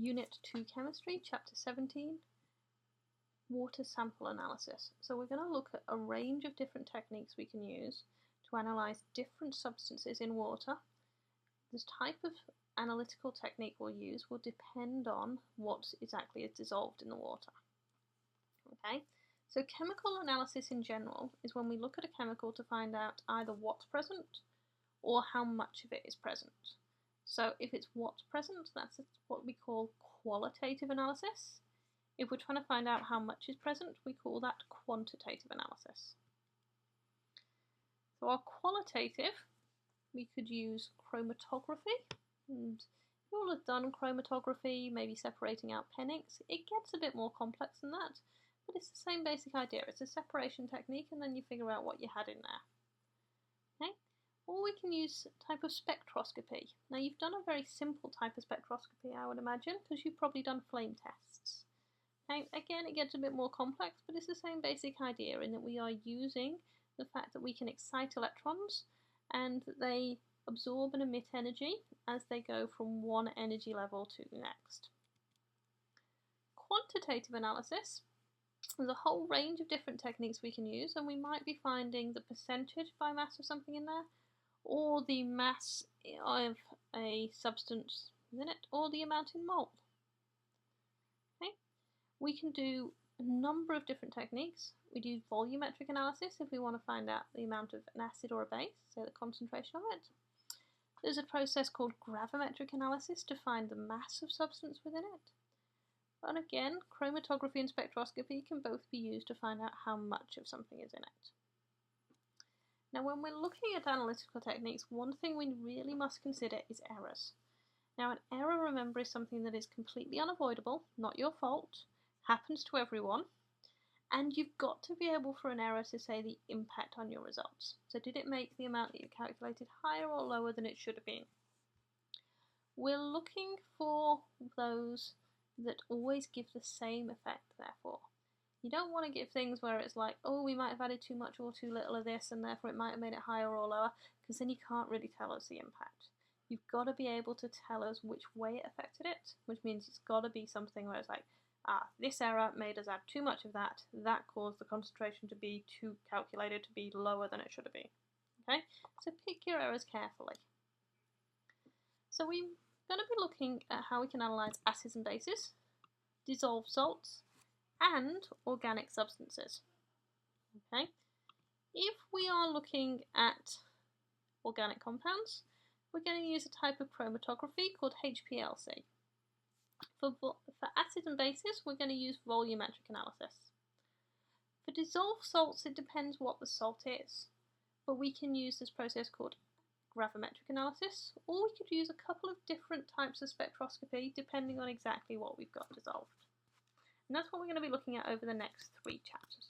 Unit 2 Chemistry, Chapter 17, Water Sample Analysis. So we're going to look at a range of different techniques we can use to analyse different substances in water. This type of analytical technique we'll use will depend on what exactly is dissolved in the water. Okay, so chemical analysis in general is when we look at a chemical to find out either what's present or how much of it is present. So if it's what's present, that's what we call qualitative analysis. If we're trying to find out how much is present, we call that quantitative analysis. So our qualitative, we could use chromatography. And you all have done chromatography, maybe separating out pen inks. It gets a bit more complex than that, but it's the same basic idea. It's a separation technique, and then you figure out what you had in there. Okay? Or we can use a type of spectroscopy. Now you've done a very simple type of spectroscopy, I would imagine, because you've probably done flame tests. Okay? Again, it gets a bit more complex, but it's the same basic idea in that we are using the fact that we can excite electrons and that they absorb and emit energy as they go from one energy level to the next. Quantitative analysis, there's a whole range of different techniques we can use, and we might be finding the percentage by mass of something in there, or the mass of a substance within it, or the amount in mole. Okay? We can do a number of different techniques. We do volumetric analysis if we want to find out the amount of an acid or a base, so the concentration of it. There's a process called gravimetric analysis to find the mass of substance within it. And again, chromatography and spectroscopy can both be used to find out how much of something is in it. Now, when we're looking at analytical techniques, one thing we really must consider is errors. Now, an error, remember, is something that is completely unavoidable, not your fault, happens to everyone, and you've got to be able for an error to say the impact on your results. So did it make the amount that you calculated higher or lower than it should have been? We're looking for those that always give the same effect, therefore. You don't want to give things where it's like, oh, we might have added too much or too little of this, and therefore it might have made it higher or lower, because then you can't really tell us the impact. You've got to be able to tell us which way it affected it, which means it's got to be something where it's like, this error made us add too much of that. That caused the concentration to be too calculated to be lower than it should have been. Okay, so pick your errors carefully. So we're going to be looking at how we can analyse acids and bases, dissolved salts, and organic substances. Okay, if we are looking at organic compounds, we're going to use a type of chromatography called HPLC. For acids and bases, we're going to use volumetric analysis. For dissolved salts, it depends what the salt is, but we can use this process called gravimetric analysis, or we could use a couple of different types of spectroscopy depending on exactly what we've got dissolved. And that's what we're going to be looking at over the next 3 chapters.